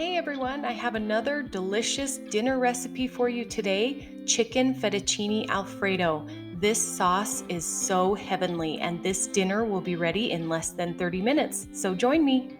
Hey everyone, I have another delicious dinner recipe for you today, chicken fettuccine Alfredo. This sauce is so heavenly and this dinner will be ready in less than 30 minutes, so join me.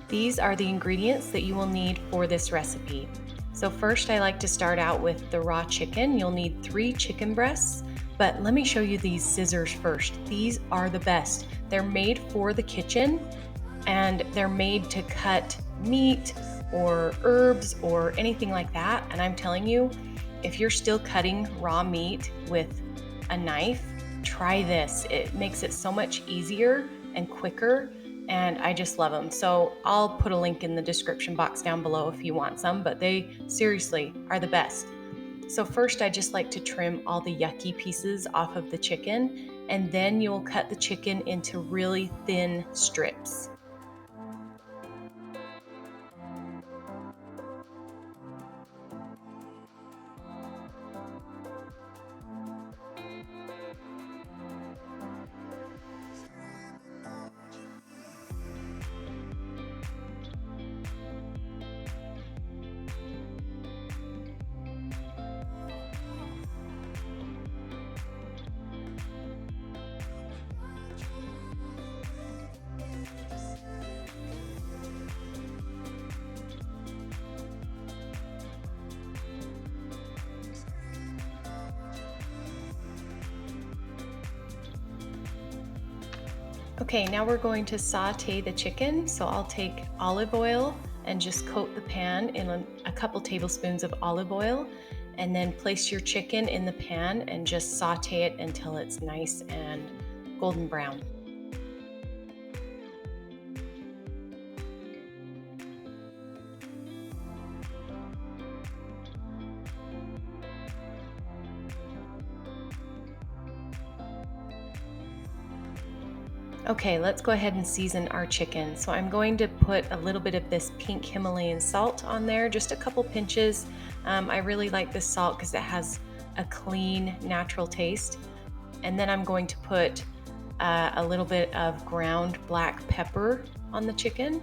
These are the ingredients that you will need for this recipe. So first I like to start out with the raw chicken. You'll need 3 chicken breasts, but let me show you these scissors first. These are the best. They're made for the kitchen and they're made to cut meat or herbs or anything like that. And I'm telling you, if you're still cutting raw meat with a knife, try this. It makes it so much easier and quicker, and I just love them. So I'll put a link in the description box down below if you want some, but they seriously are the best. So first I just like to trim all the yucky pieces off of the chicken, and then you'll cut the chicken into really thin strips. Okay, now we're going to saute the chicken. So I'll take olive oil and just coat the pan in a couple tablespoons of olive oil, and then place your chicken in the pan and just saute it until it's nice and golden brown. Okay, let's go ahead and season our chicken. So I'm going to put a little bit of this pink Himalayan salt on there, just a couple pinches. I really like this salt because it has a clean, natural taste. And then I'm going to put a little bit of ground black pepper on the chicken.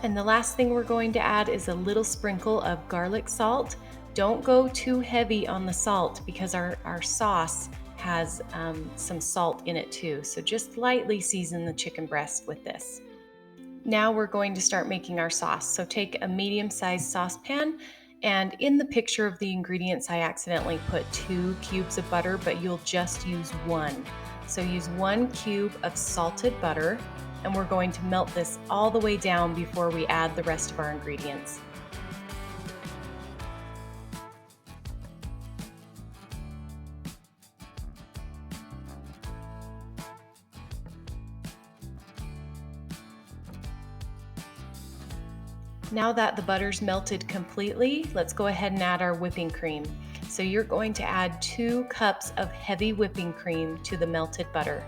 And the last thing we're going to add is a little sprinkle of garlic salt. Don't go too heavy on the salt because our sauce has some salt in it too. So just lightly season the chicken breast with this. Now we're going to start making our sauce. So take a medium-sized saucepan, and in the picture of the ingredients, I accidentally put 2 cubes of butter, but you'll just use 1. So use 1 cube of salted butter, and we're going to melt this all the way down before we add the rest of our ingredients. Now that the butter's melted completely, let's go ahead and add our whipping cream. So you're going to add 2 cups of heavy whipping cream to the melted butter.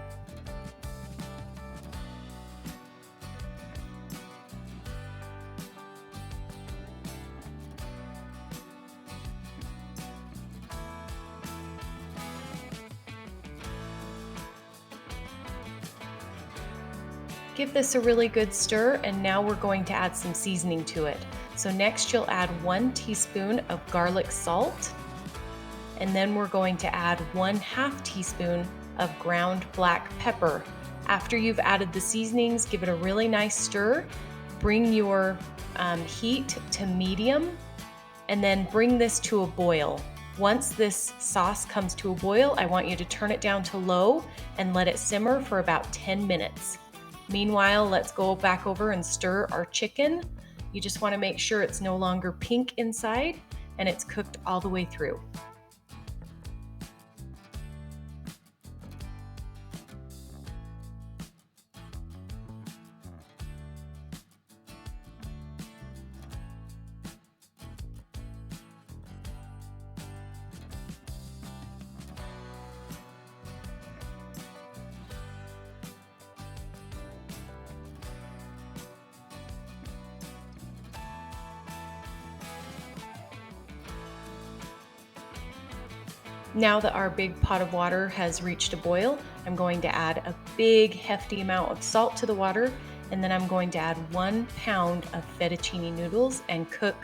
Give this a really good stir, and now we're going to add some seasoning to it. So next you'll add 1 teaspoon of garlic salt, and then we're going to add 1/2 teaspoon of ground black pepper. After you've added the seasonings, give it a really nice stir. Bring your heat to medium, and then bring this to a boil. Once this sauce comes to a boil, I want you to turn it down to low and let it simmer for about 10 minutes. Meanwhile, let's go back over and stir our chicken. You just want to make sure it's no longer pink inside and it's cooked all the way through. Now that our big pot of water has reached a boil, I'm going to add a big hefty amount of salt to the water, and then I'm going to add 1 pound of fettuccine noodles and cook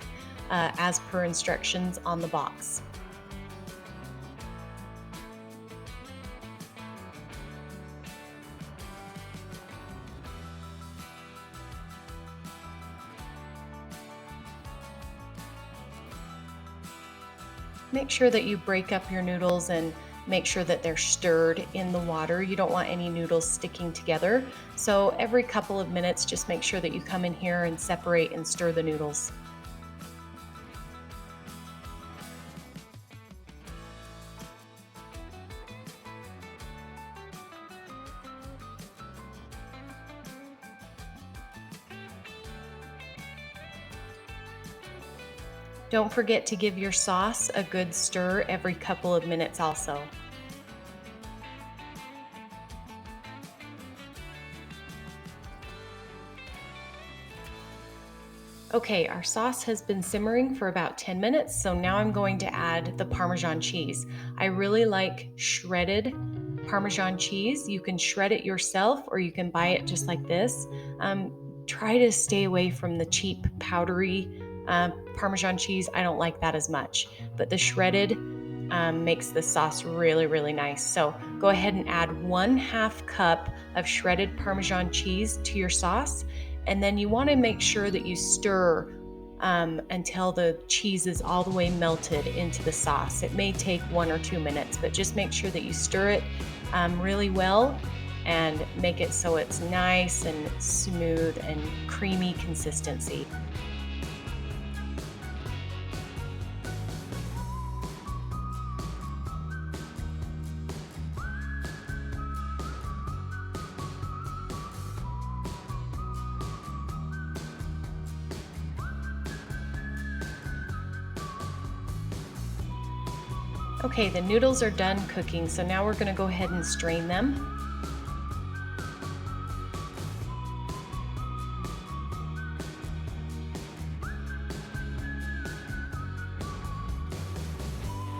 as per instructions on the box. Make sure that you break up your noodles and make sure that they're stirred in the water. You don't want any noodles sticking together. So every couple of minutes, just make sure that you come in here and separate and stir the noodles. Don't forget to give your sauce a good stir every couple of minutes also. Okay, our sauce has been simmering for about 10 minutes, so now I'm going to add the Parmesan cheese. I really like shredded Parmesan cheese. You can shred it yourself or you can buy it just like this. Try to stay away from the cheap powdery Parmesan cheese. I don't like that as much, but the shredded makes the sauce really, really nice. So go ahead and add 1/2 cup of shredded Parmesan cheese to your sauce. And then you want to make sure that you stir until the cheese is all the way melted into the sauce. It may take 1 or 2 minutes, but just make sure that you stir it really well and make it so it's nice and smooth and creamy consistency. Okay, the noodles are done cooking, so now we're going to go ahead and strain them.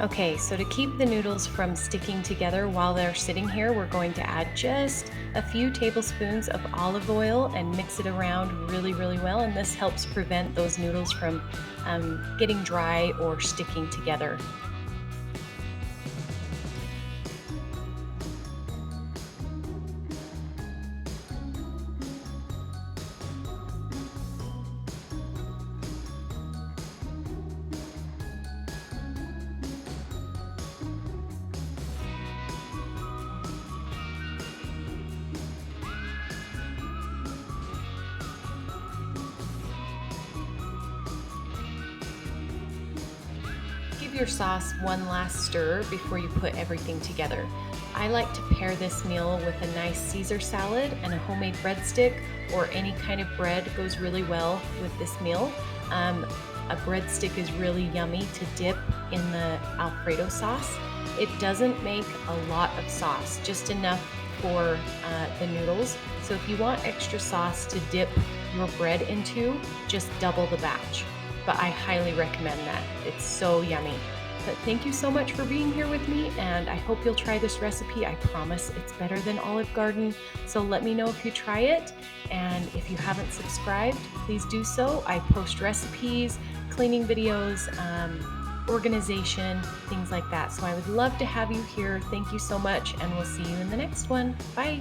Okay, so to keep the noodles from sticking together while they're sitting here, we're going to add just a few tablespoons of olive oil and mix it around really, really well. And this helps prevent those noodles from getting dry or sticking together. Give your sauce one last stir before you put everything together. I like to pair this meal with a nice Caesar salad and a homemade breadstick, or any kind of bread goes really well with this meal. A breadstick is really yummy to dip in the Alfredo sauce. It doesn't make a lot of sauce, just enough for the noodles. So if you want extra sauce to dip your bread into, just double the batch. But I highly recommend that. It's so yummy. But thank you so much for being here with me, and I hope you'll try this recipe. I promise it's better than Olive Garden. So let me know if you try it, and if you haven't subscribed, please do so. I post recipes, cleaning videos, organization, things like that. So I would love to have you here. Thank you so much, and we'll see you in the next one. Bye.